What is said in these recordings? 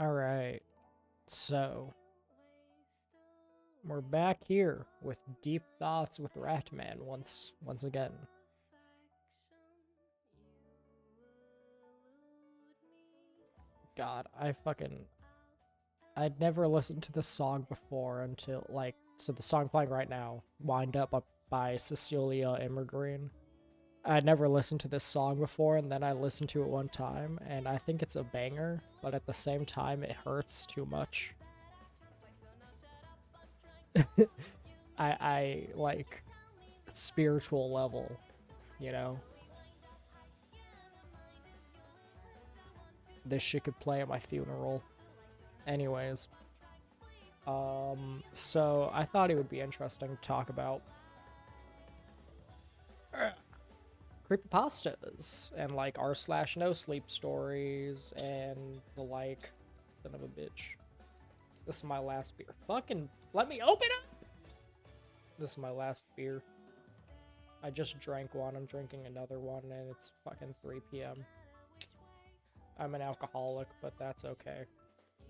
Alright, so we're back here with Deep Thoughts with Rattman once again. God, I'd never listened to this song before until, so the song playing right now, Wind Up by Cecilia Immergreen. I'd never listened to this song before, and then I listened to it one time, and I think it's a banger, but at the same time, it hurts too much. I like spiritual level, you know? This shit could play at my funeral. Anyways, so I thought it would be interesting to talk about creepypastas and like r/no sleep stories and the like. Son of a bitch. This is my last beer. Fucking let me open up! This is my last beer. I just drank one. I'm drinking another one and it's fucking 3 p.m. I'm an alcoholic, but that's okay.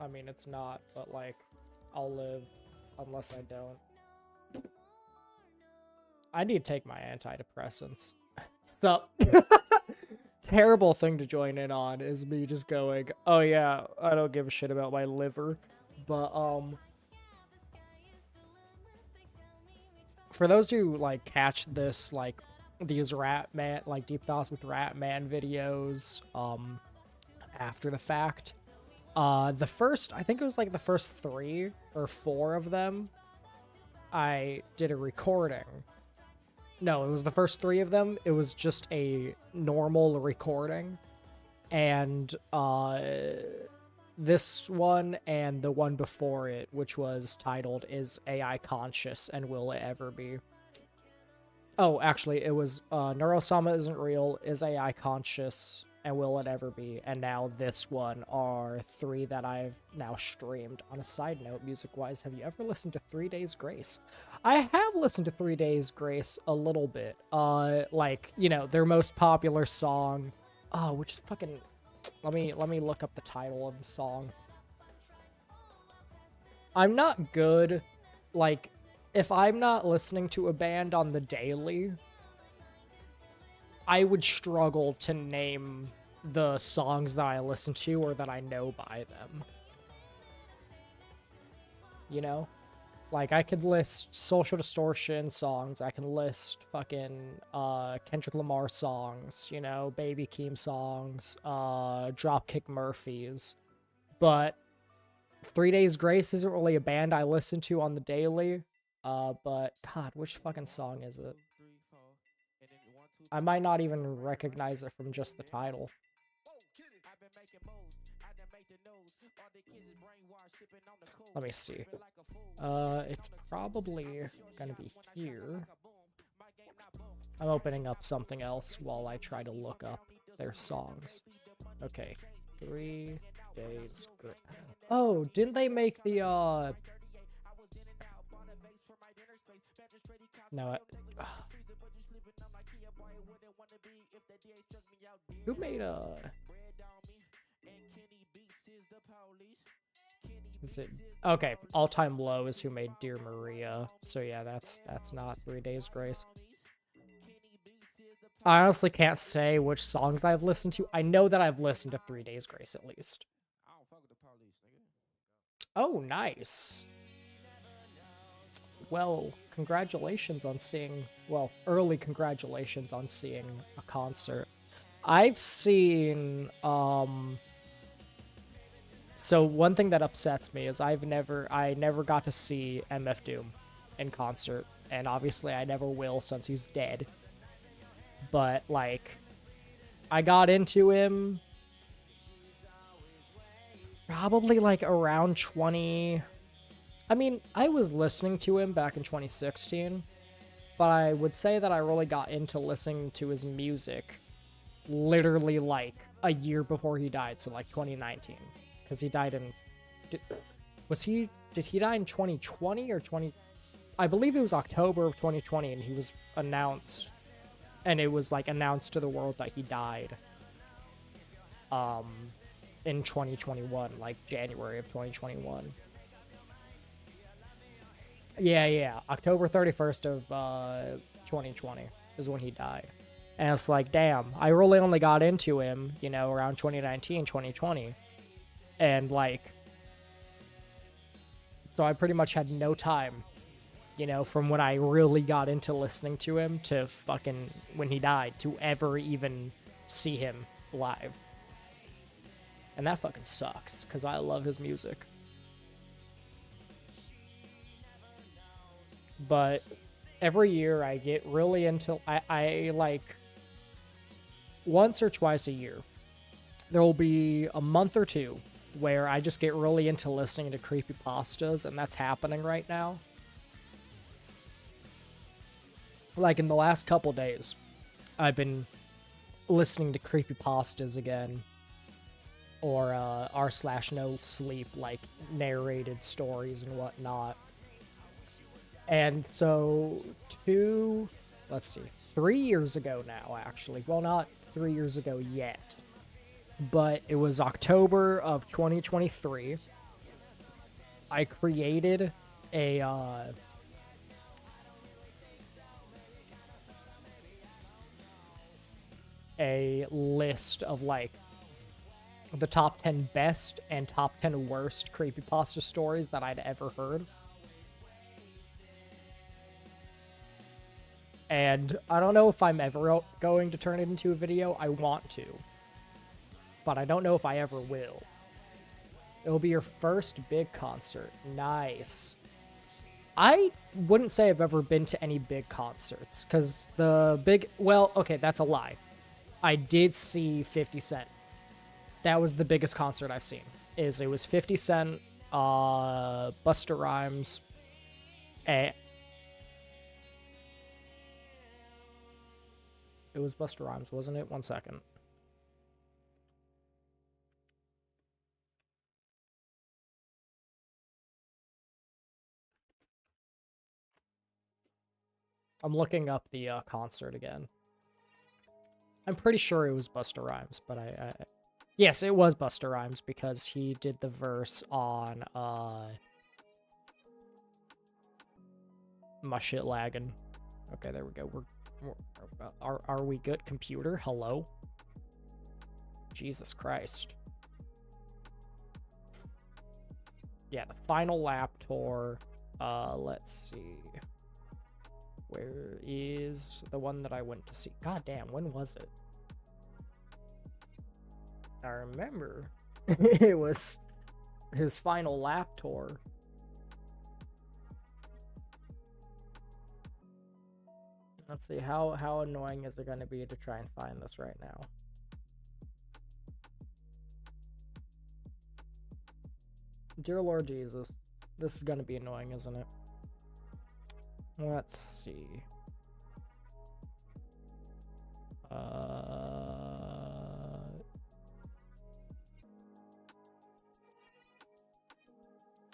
I mean, it's not, but like, I'll live unless I don't. I need to take my antidepressants. So, terrible thing to join in on is me just going, oh yeah, I don't give a shit about my liver. But, for those who, like, catch this, like, these Rattman, like, Deep Thoughts with Rattman videos, after the fact, the first, I think it was, like, the first 3 or 4 of them, I did a recording. No, it was the first 3 of them. It was just a normal recording. And, this one and the one before it, which was titled, Is AI Conscious and Will It Ever Be? Oh, actually, it was, Neurosama Isn't Real, Is AI Conscious, and Will It Ever Be? And now this one are 3 that I've now streamed. On a side note, music-wise, have you ever listened to 3 Days Grace? I have listened to 3 Days Grace a little bit. Like, you know, their most popular song, which is fucking... Let me look up the title of the song. I'm not good, like, if I'm not listening to a band on the daily, I would struggle to name the songs that I listen to or that I know by them. You know? Like, I could list Social Distortion songs, I can list fucking, Kendrick Lamar songs, you know, Baby Keem songs, Dropkick Murphys, but 3 Days Grace isn't really a band I listen to on the daily, but, God, which fucking song is it? I might not even recognize it from just the title. Let me see. It's probably gonna be here. I'm opening up something else while I try to look up their songs. Okay, 3 Days Grace. Oh, didn't they make the, No, who made, Is it... Okay, All Time Low is who made Dear Maria. So yeah, that's not 3 Days Grace. I honestly can't say which songs I've listened to. I know that I've listened to 3 Days Grace at least. Oh, nice. Well, congratulations on seeing... Well, early congratulations on seeing a concert. I've seen, So one thing that upsets me is I never got to see MF Doom in concert, and obviously I never will since he's dead. But, like, I got into him probably, like, around 20... I mean, I was listening to him back in 2016, but I would say that I really got into listening to his music literally, like, a year before he died, so, like, 2019. Because he died in... Did he die in 2020 or 20... I believe it was October of 2020, and he was announced... And it was, like, announced to the world that he died. in 2021, like January of 2021. Yeah. October 31st of 2020 is when he died. And it's like, damn, I really only got into him, you know, around 2019, 2020. And like, so I pretty much had no time, you know, from when I really got into listening to him to fucking when he died to ever even see him live. And that fucking sucks, because I love his music. But every year I get really into, I like, once or twice a year, there will be a month or two where I just get really into listening to creepypastas, and that's happening right now. Like in the last couple days, I've been listening to creepypastas again, or r/no sleep, like narrated stories and whatnot. And so 3 years ago now, actually. Well, not 3 years ago yet, but it was October of 2023. I created a list of like the top 10 best and top 10 worst creepypasta stories that I'd ever heard. And I don't know if I'm ever going to turn it into a video. I want to, but I don't know if I ever will. It'll be your first big concert. Nice. I wouldn't say I've ever been to any big concerts, because well, okay, that's a lie. I did see 50 Cent. That was the biggest concert I've seen. It was 50 Cent, Busta Rhymes, and it was Busta Rhymes, wasn't it? 1 second. I'm looking up the concert again. I'm pretty sure it was Busta Rhymes, but yes, it was Busta Rhymes, because he did the verse on my shit lagging. Okay, there we go. Are we good, computer? Hello? Jesus Christ. Yeah, the Final Lap Tour. Let's see. Where is the one that I went to see? God damn, when was it? I remember it was his Final Lap Tour. Let's see, how annoying is it going to be to try and find this right now? Dear Lord Jesus, this is going to be annoying, isn't it? Let's see.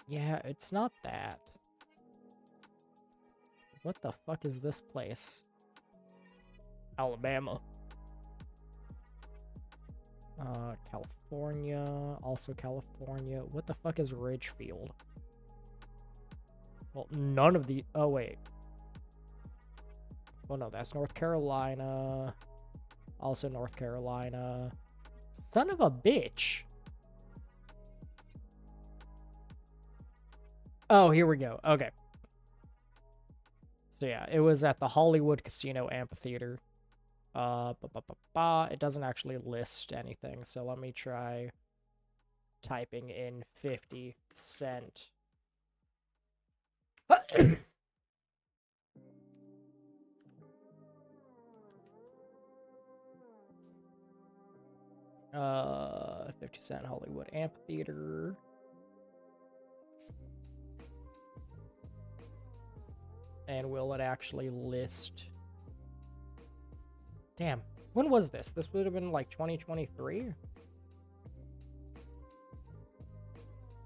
Yeah, it's not that. What the fuck is this place? Alabama. California. Also California. What the fuck is Ridgefield? Well, none of the... Oh, wait. Well, no, that's North Carolina. Also North Carolina. Son of a bitch. Oh, here we go. Okay. So yeah, it was at the Hollywood Casino Amphitheater. It doesn't actually list anything, so let me try typing in 50 Cent. 50 Cent Hollywood Amphitheater. And will it actually list? Damn, when was this? This would have been like 2023?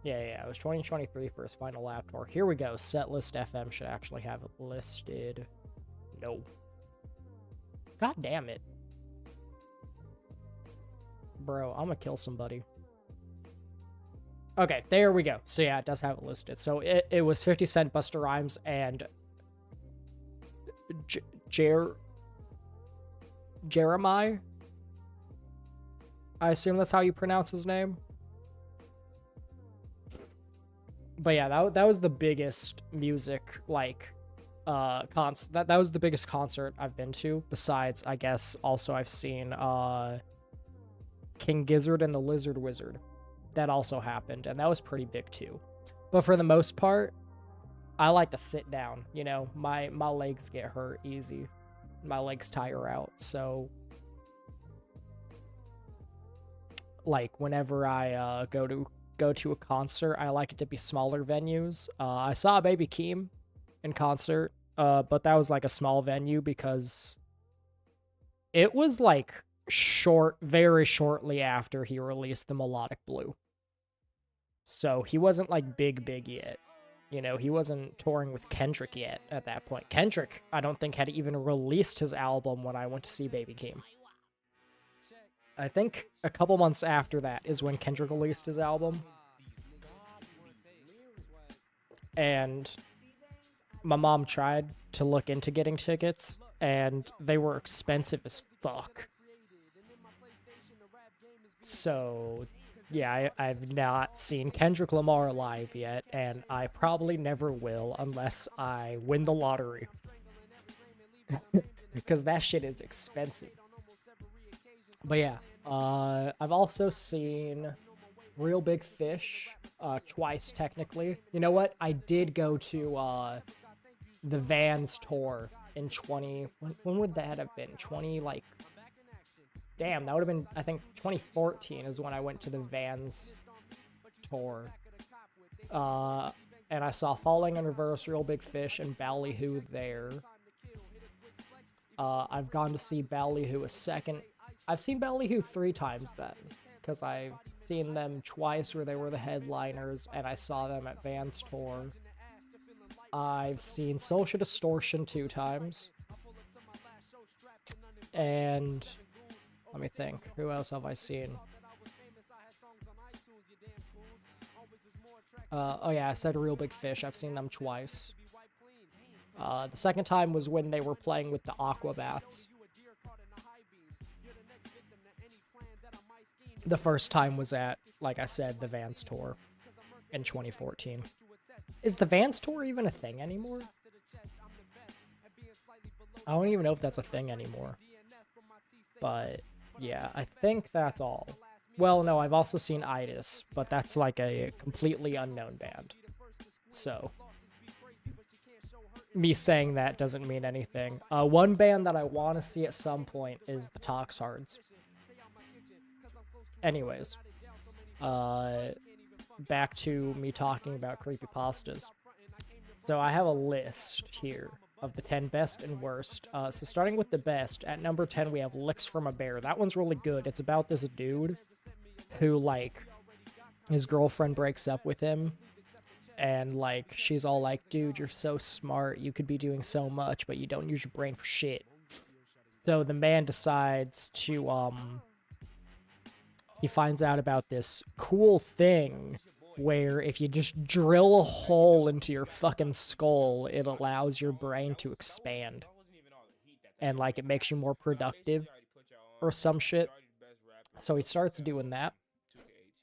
Yeah, it was 2023 for his Final Lap Tour. Here we go. Setlist FM should actually have it listed. No. God damn it. Bro, I'm gonna kill somebody. Okay, there we go. So yeah, it does have it listed. So it was 50 Cent, Busta Rhymes, and J- Jer Jeremiah. I assume that's how you pronounce his name. But yeah, that was the biggest music like that was the biggest concert I've been to. Besides, I guess also I've seen King Gizzard and the Lizard Wizard. That also happened, and that was pretty big too. But for the most part, I like to sit down. You know, my legs get hurt easy. My legs tire out. So, like, whenever I go to a concert, I like it to be smaller venues. I saw Baby Keem in concert, but that was like a small venue because it was like very shortly after he released the Melodic Blue. So he wasn't like big yet. You know, he wasn't touring with Kendrick yet at that point. Kendrick, I don't think, had even released his album when I went to see Baby Keem. I think a couple months after that is when Kendrick released his album. And my mom tried to look into getting tickets, and they were expensive as fuck. So, yeah, I've not seen Kendrick Lamar live yet, and I probably never will unless I win the lottery. Because that shit is expensive. But yeah, I've also seen Real Big Fish twice, technically. You know what? I did go to the Vans tour in 20... When would that have been? 20, like... Damn, that would have been, I think, 2014 is when I went to the Vans tour. And I saw Falling in Reverse, Real Big Fish, and Ballyhoo there. I've gone to see Ballyhoo a second. I've seen Ballyhoo 3 times then, because I've seen them twice where they were the headliners, and I saw them at Vans tour. I've seen Social Distortion 2 times. And let me think. Who else have I seen? Oh yeah, I said Real Big Fish. I've seen them twice. The second time was when they were playing with the Aquabats. The first time was at, like I said, the Vans tour in 2014. Is the Vans tour even a thing anymore? I don't even know if that's a thing anymore. But yeah, I think that's all. Well, no, I've also seen Itis, but that's like a completely unknown band. So, me saying that doesn't mean anything. One band that I want to see at some point is the Toxhards. Anyways, back to me talking about creepypastas. So I have a list here of the 10 best and worst. So starting with the best, at number 10 we have Licks from a Bear. That one's really good. It's about this dude who, like, his girlfriend breaks up with him, and, like, she's all like, dude, you're so smart, you could be doing so much, but you don't use your brain for shit. So the man decides to, he finds out about this cool thing where if you just drill a hole into your fucking skull, it allows your brain to expand. And, like, it makes you more productive or some shit. So he starts doing that.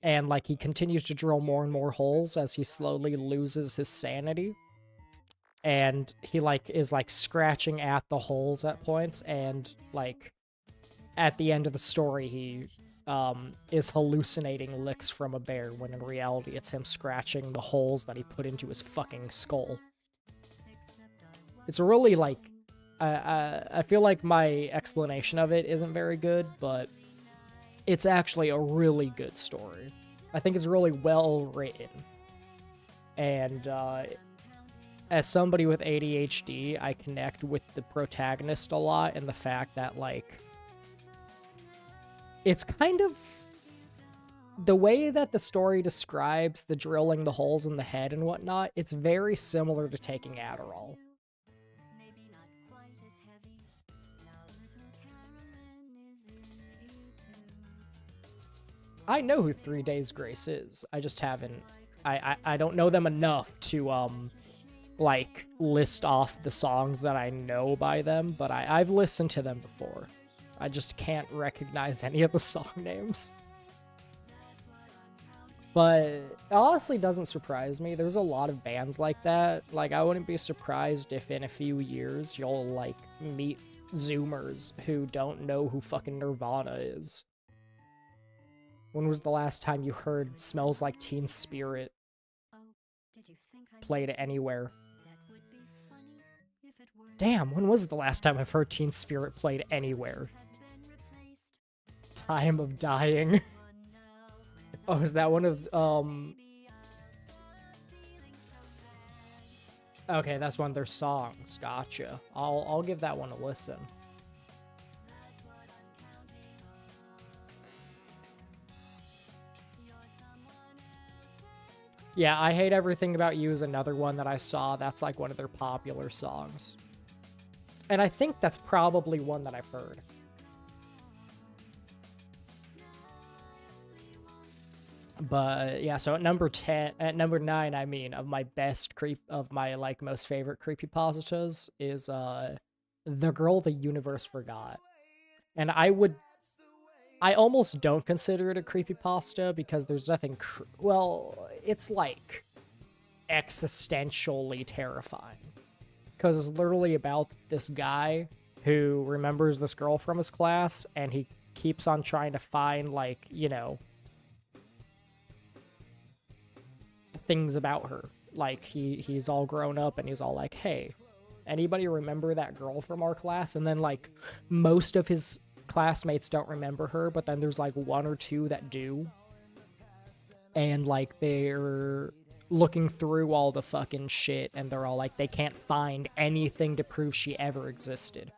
And, like, he continues to drill more and more holes as he slowly loses his sanity. And he, like, is, like, scratching at the holes at points. And, like, at the end of the story, he is hallucinating licks from a bear, when in reality it's him scratching the holes that he put into his fucking skull. It's a really, like, I feel like my explanation of it isn't very good, but it's actually a really good story. I think it's really well written. And as somebody with ADHD, I connect with the protagonist a lot, and the fact that, like, it's kind of the way that the story describes the drilling the holes in the head and whatnot, it's very similar to taking Adderall. I know who 3 Days Grace is. I just haven't. I don't know them enough to like list off the songs that I know by them, but I've listened to them before. I just can't recognize any of the song names. But it honestly doesn't surprise me. There's a lot of bands like that. Like, I wouldn't be surprised if in a few years you'll, like, meet Zoomers who don't know who fucking Nirvana is. When was the last time you heard Smells Like Teen Spirit played anywhere? Damn, when was the last time I've heard Teen Spirit played anywhere? Time of Dying. Oh, is that one of, okay, that's one of their songs. Gotcha. I'll give that one a listen. Yeah, I Hate Everything About You is another one that I saw. That's like one of their popular songs. And I think that's probably one that I've heard. But yeah, so at number 9, I mean, of my like most favorite creepypastas is The Girl the Universe Forgot. And I almost don't consider it a creepypasta because there's nothing well, it's like existentially terrifying. Because it's literally about this guy who remembers this girl from his class, and he keeps on trying to find, like, you know, things about her. Like, he's all grown up, and he's all like, hey, anybody remember that girl from our class? And then, like, most of his classmates don't remember her, but then there's, like, 1 or 2 that do. And, like, they're looking through all the fucking shit, and they're all like, they can't find anything to prove she ever existed.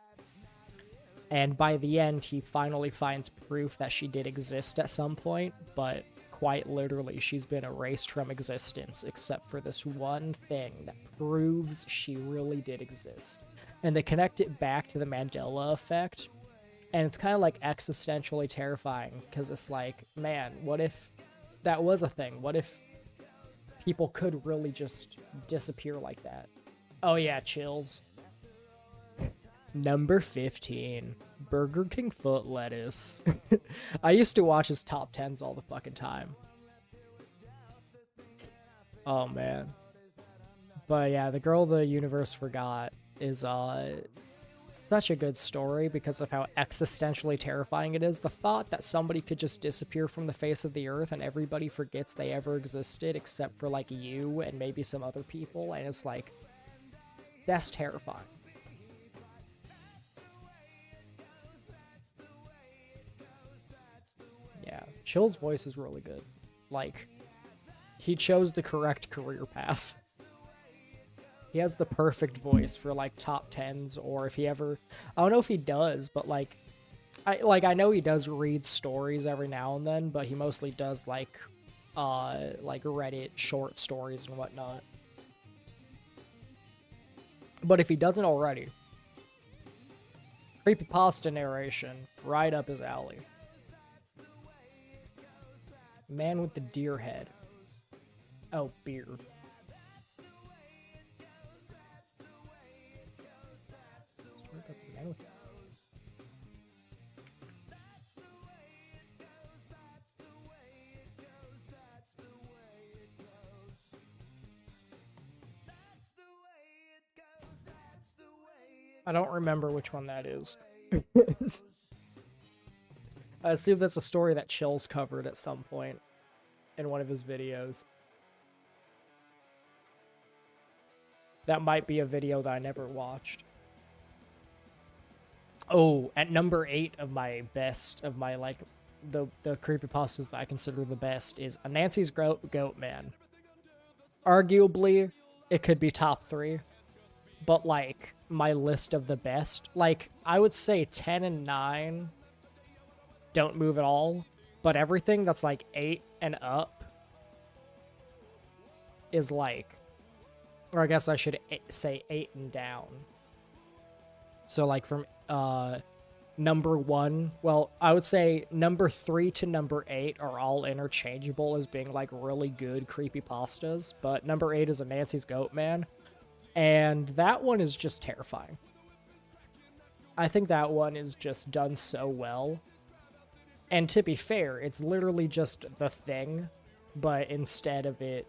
And by the end, he finally finds proof that she did exist at some point, but quite literally, she's been erased from existence, except for this one thing that proves she really did exist. And they connect it back to the Mandela effect, and it's kind of like existentially terrifying, because it's like, man, what if that was a thing? What if people could really just disappear like that? Oh yeah, chills. Number 15, Burger King foot lettuce. I used to watch his top 10s all the fucking time. Oh man. But yeah, The Girl the Universe Forgot is such a good story because of how existentially terrifying it is. The thought that somebody could just disappear from the face of the earth and everybody forgets they ever existed except for, like, you and maybe some other people, and it's like, that's terrifying. Yeah, Chill's voice is really good. Like, he chose the correct career path. He has the perfect voice for, like, top 10s, or if he ever, I don't know if he does, but, like, I know he does read stories every now and then, but he mostly does, like Reddit short stories and whatnot. But if he doesn't already, creepypasta narration, right up his alley. Man with the deer head. Oh, beard. I don't remember which one that is. I assume that's a story that Chill's covered at some point in one of his videos. That might be a video that I never watched. Oh, at number 8 of my best, of my, like, the creepypastas that I consider the best is A Nancy's Goat Man. Arguably, it could be top 3, but, like, my list of the best, like, I would say 10 and 9 don't move at all, but everything that's, like, 8 and up is, like, or I guess I should say 8 and down. So, like, from number 1, well, I would say number 3 to number 8 are all interchangeable as being like really good creepypastas, but number 8 is a Nancy's Goat Man, and that one is just terrifying. I think that one is just done so well. And to be fair, it's literally just The Thing, but instead of it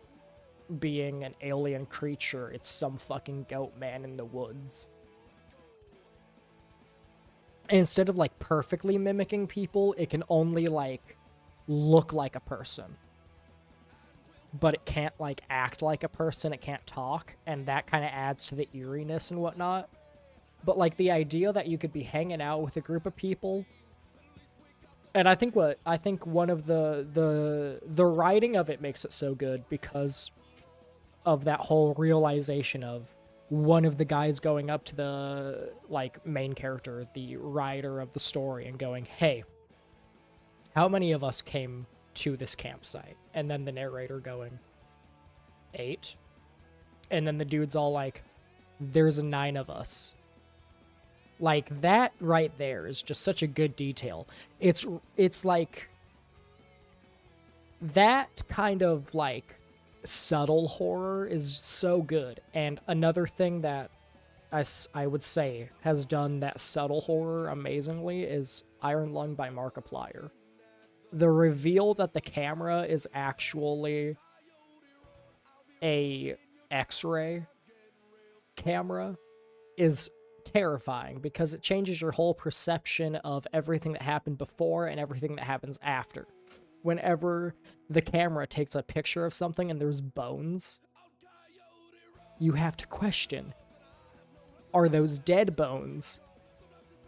being an alien creature, it's some fucking goat man in the woods. And instead of like perfectly mimicking people, it can only like look like a person. But it can't like act like a person, it can't talk, and that kind of adds to the eeriness and whatnot. But like the idea that you could be hanging out with a group of people, and I think one of the writing of it makes it so good because of that whole realization of one of the guys going up to the like main character, the writer of the story, and going, "Hey, how many of us came to this campsite?" And then the narrator going, 8. And then the dude's all like, "There's 9 of us." Like, that right there is just such a good detail. It's like that kind of like subtle horror is so good. And another thing that I would say has done that subtle horror amazingly is Iron Lung by Markiplier. The reveal that the camera is actually a X-ray camera is terrifying because it changes your whole perception of everything that happened before and everything that happens after. Whenever the camera takes a picture of something and there's bones, you have to question, are those dead bones?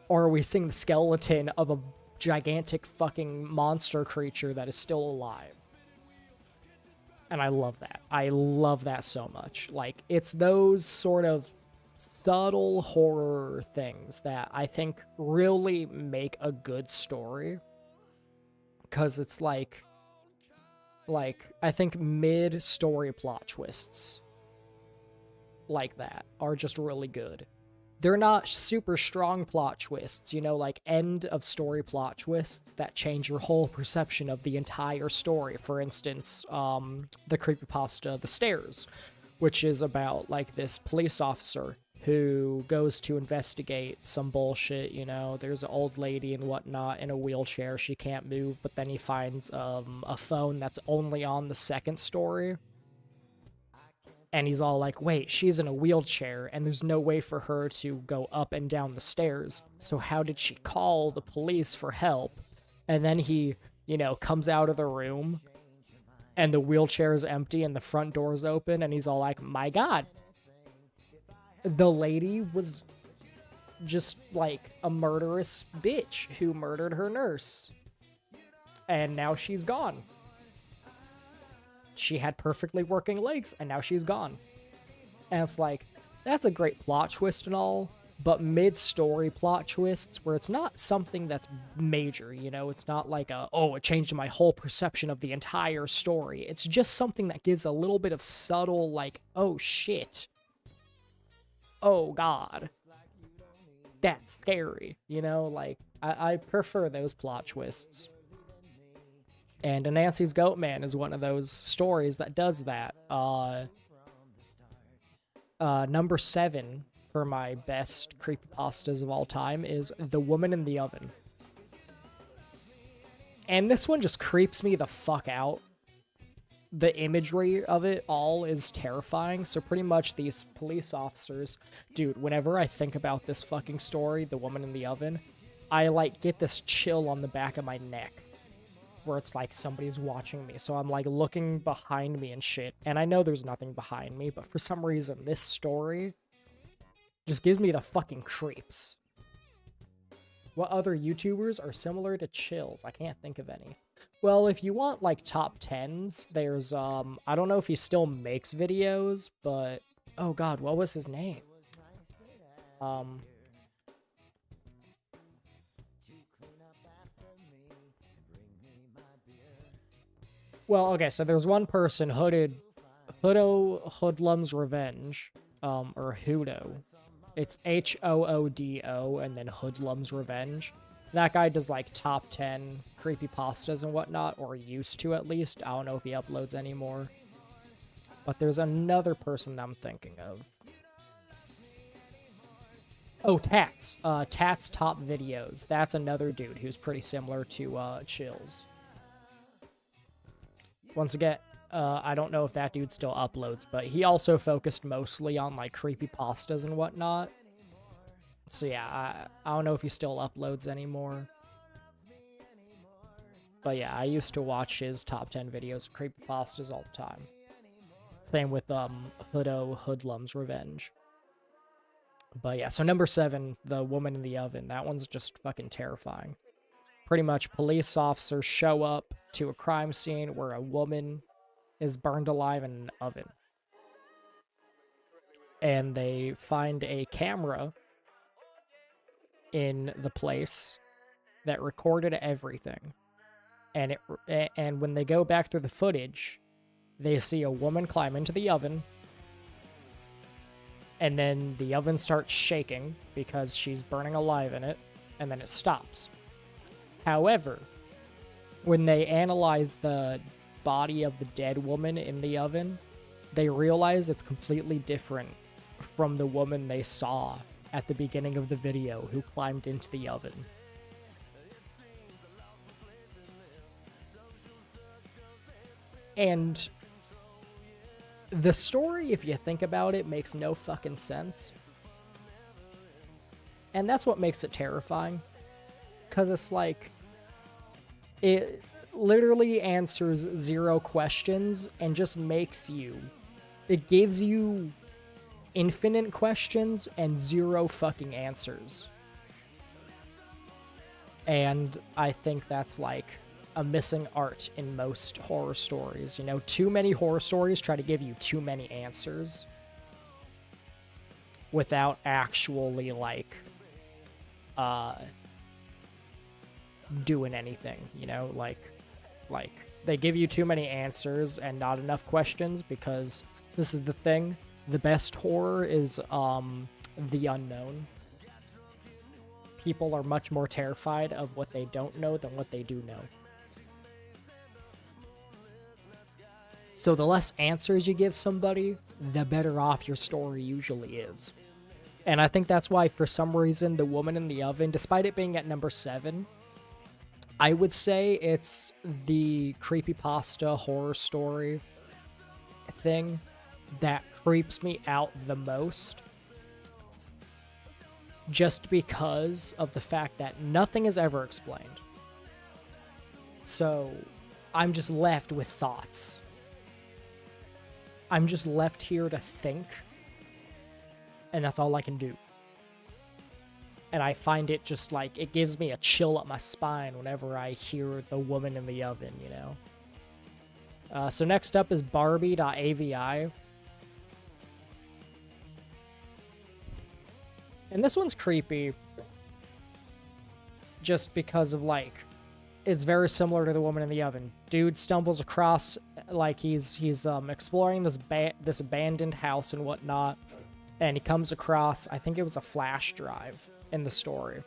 Or are we seeing the skeleton of a gigantic fucking monster creature that is still alive? And I love that. I love that so much. Like, it's those sort of subtle horror things that I think really make a good story. Because it's like, I think mid-story plot twists like that are just really good. They're not super strong plot twists, you know, like end-of-story plot twists that change your whole perception of the entire story. For instance, the creepypasta The Stairs, which is about, like, this police officer who goes to investigate some bullshit, you know, there's an old lady and whatnot in a wheelchair, she can't move, but then he finds a phone that's only on the second story, and he's all like, wait, she's in a wheelchair, and there's no way for her to go up and down the stairs, so how did she call the police for help? And then he, you know, comes out of the room, and the wheelchair is empty, and the front door's open, and he's all like, my god, the lady was just, like, a murderous bitch who murdered her nurse. And now she's gone. She had perfectly working legs, and now she's gone. And it's like, that's a great plot twist and all, but mid-story plot twists where it's not something that's major, you know? It's not like it changed my whole perception of the entire story. It's just something that gives a little bit of subtle, like, oh shit. Oh god, that's scary, you know? Like, I prefer those plot twists. And Nancy's Goat Man is one of those stories that does that. Number 7 for my best creepypastas of all time is The Woman in the Oven. And this one just creeps me the fuck out. The imagery of it all is terrifying. So pretty much these police officers, dude, whenever I think about this fucking story, The Woman in the Oven, I like get this chill on the back of my neck where it's like somebody's watching me. So I'm like looking behind me and shit. And I know there's nothing behind me, but for some reason this story just gives me the fucking creeps. What other YouTubers are similar to Chills? I can't think of any. Well, if you want, like, top 10s, there's, I don't know if he still makes videos, but, oh god, what was his name? Well, okay, so there's one person, Hoodlum's Revenge, or Hoodo. It's Hoodo, and then Hoodlum's Revenge. That guy does like top 10 creepypastas and whatnot, or used to at least. I don't know if he uploads anymore. But there's another person that I'm thinking of. Oh, Tats. Tats Top Videos. That's another dude who's pretty similar to Chills. Once again, I don't know if that dude still uploads, but he also focused mostly on like creepypastas and whatnot. So yeah, I don't know if he still uploads anymore. But yeah, I used to watch his top 10 videos of creepypastas all the time. Same with Hoodlum's Revenge. But yeah, so number 7, The Woman in the Oven. That one's just fucking terrifying. Pretty much police officers show up to a crime scene where a woman is burned alive in an oven. And they find a camera in the place that recorded everything. And when they go back through the footage, they see a woman climb into the oven, and then the oven starts shaking because she's burning alive in it, and then it stops. However, when they analyze the body of the dead woman in the oven, they realize it's completely different from the woman they saw at the beginning of the video who climbed into the oven. And the story, if you think about it, makes no fucking sense. And that's what makes it terrifying. Because it's like, it literally answers 0 questions and just makes you, it gives you infinite questions and 0 fucking answers. And I think that's like a missing art in most horror stories. You know, too many horror stories try to give you too many answers without actually like doing anything, you know, like they give you too many answers and not enough questions, because this is the thing, the best horror is the unknown. People are much more terrified of what they don't know than what they do know. So the less answers you give somebody, the better off your story usually is. And I think that's why, for some reason, The Woman in the Oven, despite it being at number 7, I would say it's the creepypasta horror story thing that creeps me out the most. Just because of the fact that nothing is ever explained. So I'm just left with thoughts. I'm just left here to think, and that's all I can do. And I find it just like, it gives me a chill up my spine whenever I hear The Woman in the Oven, you know? So next up is Barbie.avi. And this one's creepy just because of, like, it's very similar to The Woman in the Oven. Dude stumbles across, like, he's exploring this abandoned house and whatnot, and he comes across, I think it was a flash drive in the story,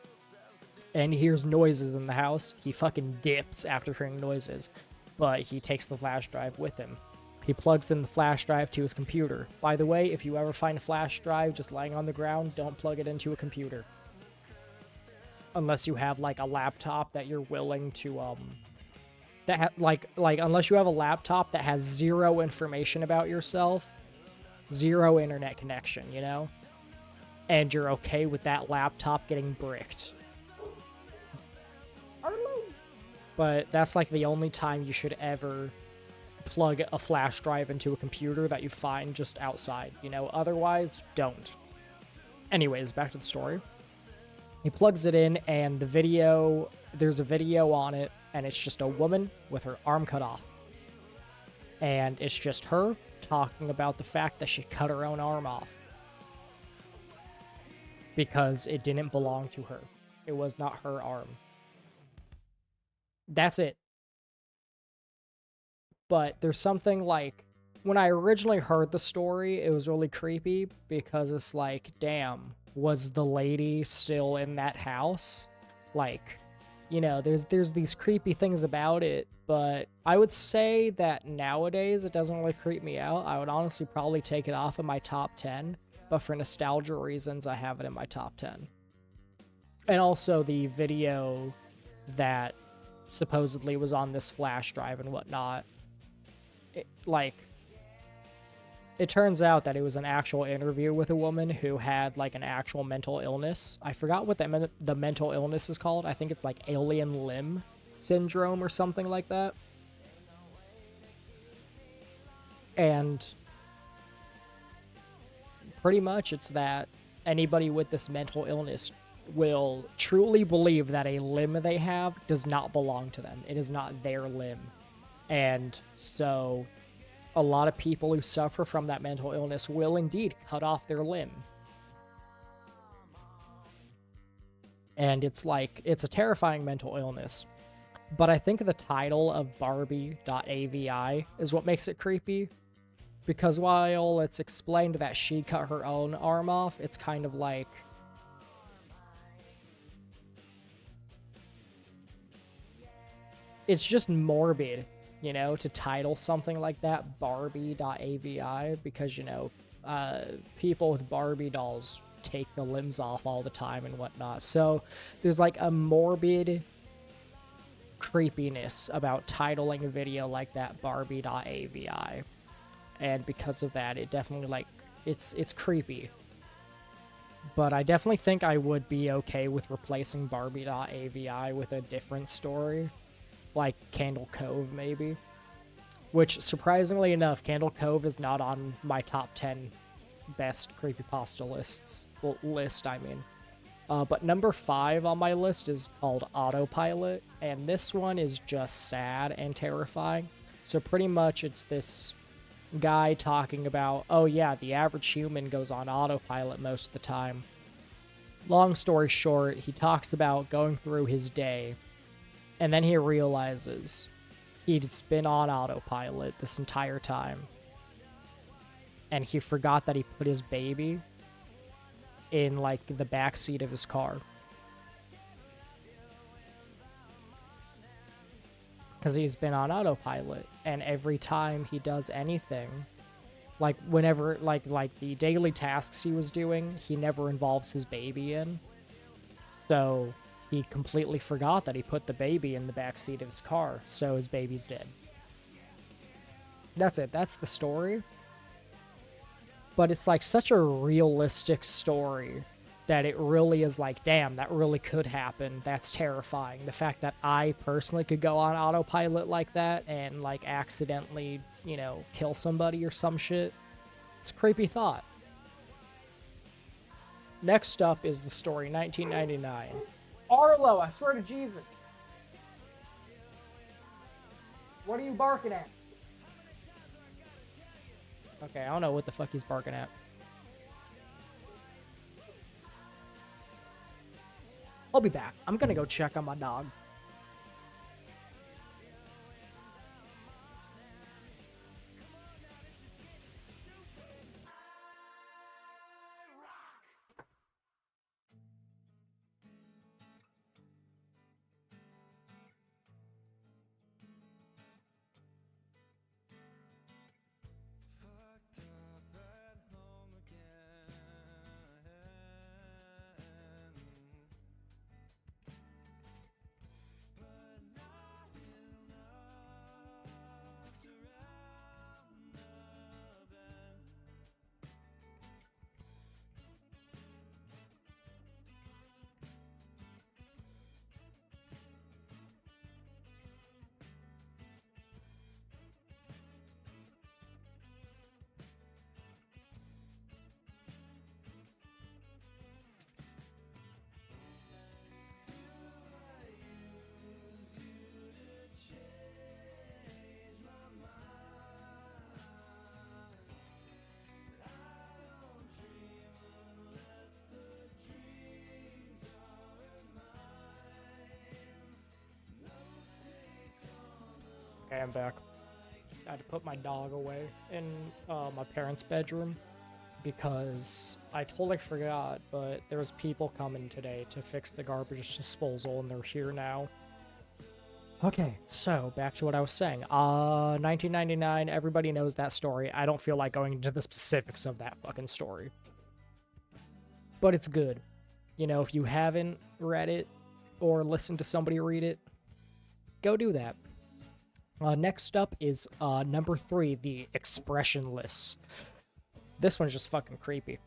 and he hears noises in the house. He fucking dips after hearing noises, but he takes the flash drive with him. He plugs in the flash drive to his computer. By the way, if you ever find a flash drive just lying on the ground, don't plug it into a computer. Unless you have, like, a laptop that you're willing to, unless you have a laptop that has 0 information about yourself, 0 internet connection, you know? And you're okay with that laptop getting bricked. But that's, like, the only time you should ever plug a flash drive into a computer that you find just outside, you know? Otherwise, don't. Anyways, back to the story. He plugs it in, and there's a video on it, and it's just a woman with her arm cut off. And it's just her talking about the fact that she cut her own arm off. Because it didn't belong to her. It was not her arm. That's it. But there's something like, when I originally heard the story, it was really creepy because it's like, damn, was the lady still in that house? Like, you know, there's these creepy things about it, but I would say that nowadays it doesn't really creep me out. I would honestly probably take it off of my top 10, but for nostalgia reasons, I have it in my top 10. And also the video that supposedly was on this flash drive and whatnot, it turns out that it was an actual interview with a woman who had like an actual mental illness. I forgot what the mental illness is called. I think it's like alien limb syndrome or something like that. And pretty much it's that anybody with this mental illness will truly believe that a limb they have does not belong to them. It is not their limb. And so a lot of people who suffer from that mental illness will indeed cut off their limb. And it's like, it's a terrifying mental illness. But I think the title of Barbie.avi is what makes it creepy. Because while it's explained that she cut her own arm off, it's kind of like, it's just morbid, you know, to title something like that Barbie.avi, because, you know, people with Barbie dolls take the limbs off all the time and whatnot. So there's like a morbid creepiness about titling a video like that Barbie.avi. And because of that, it definitely, like, it's creepy. But I definitely think I would be okay with replacing Barbie.avi with a different story. Like Candle Cove, maybe. Which, surprisingly enough, Candle Cove is not on my top 10 best creepypasta list, I mean. But number 5 on my list is called Autopilot, and this one is just sad and terrifying. So pretty much it's this guy talking about, oh yeah, the average human goes on autopilot most of the time. Long story short, he talks about going through his day, and then he realizes he's been on autopilot this entire time. And he forgot that he put his baby in, like, the back seat of his car. Because he's been on autopilot. And every time he does anything, like, whenever, like the daily tasks he was doing, he never involves his baby in. So he completely forgot that he put the baby in the backseat of his car, so his baby's dead. That's it. That's the story. But it's like such a realistic story that it really is like, damn, that really could happen. That's terrifying. The fact that I personally could go on autopilot like that and, like, accidentally, you know, kill somebody or some shit. It's a creepy thought. Next up is the story 1999. Arlo, I swear to Jesus. What are you barking at? Okay, I don't know what the fuck he's barking at. I'll be back. I'm gonna go check on my dog. Okay, I'm back. I had to put my dog away in my parents' bedroom because I totally forgot, but there was people coming today to fix the garbage disposal, and they're here now. Okay, so back to what I was saying. 1999, everybody knows that story. I don't feel like going into the specifics of that fucking story. But it's good. You know, if you haven't read it or listened to somebody read it, go do that. Next up is number 3, The Expressionless. This one's just fucking creepy.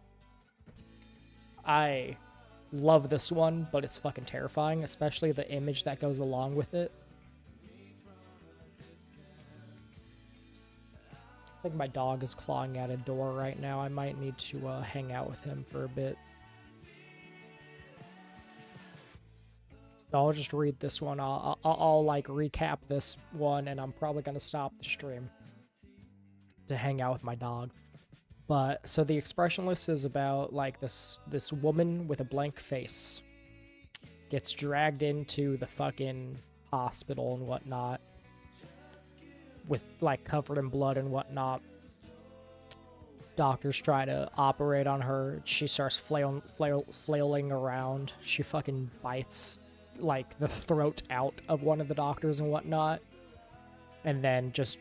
I love this one, but it's fucking terrifying, especially the image that goes along with it. I think my dog is clawing at a door right now. I might need to hang out with him for a bit. So I'll just read this one. I'll like recap this one, and I'm probably gonna stop the stream to hang out with my dog. But so The Expressionless is about like this woman with a blank face gets dragged into the fucking hospital and whatnot, with like covered in blood and whatnot. Doctors try to operate on her. She starts flailing around. She fucking bites like the throat out of one of the doctors and whatnot, and then just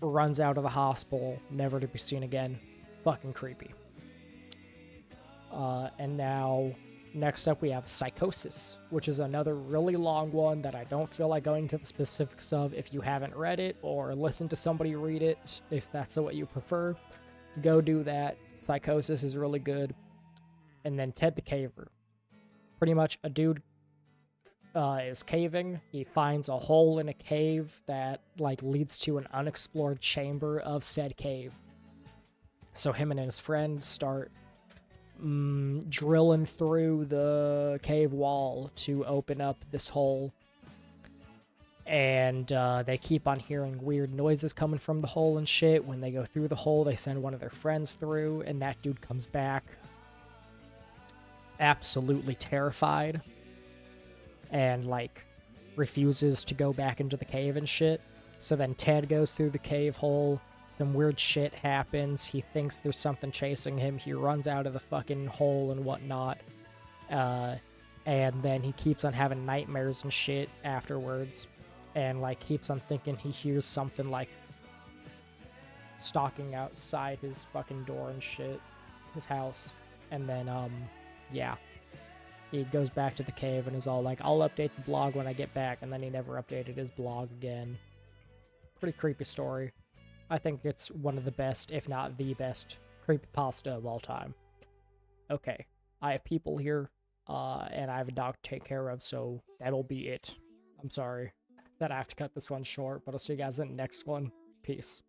runs out of the hospital, never to be seen again. Fucking creepy. And now, next up we have Psychosis, which is another really long one that I don't feel like going to the specifics of. If you haven't read it or listened to somebody read it, if that's what you prefer, go do that. Psychosis is really good. And then Ted the Caver. Pretty much a dude is caving. He finds a hole in a cave that like leads to an unexplored chamber of said cave. So him and his friend start drilling through the cave wall to open up this hole. And they keep on hearing weird noises coming from the hole and shit. When they go through the hole, they send one of their friends through, and that dude comes back absolutely terrified and like refuses to go back into the cave and shit. So then Ted goes through the cave hole. Some weird shit happens. He thinks there's something chasing him. He runs out of the fucking hole and whatnot. And then he keeps on having nightmares and shit afterwards. And like keeps on thinking he hears something like stalking outside his fucking door and shit. His house. And then, yeah. He goes back to the cave and is all like, I'll update the blog when I get back. And then he never updated his blog again. Pretty creepy story. I think it's one of the best, if not the best, creepypasta of all time. Okay, I have people here, and I have a dog to take care of, so that'll be it. I'm sorry that I have to cut this one short, but I'll see you guys in the next one. Peace.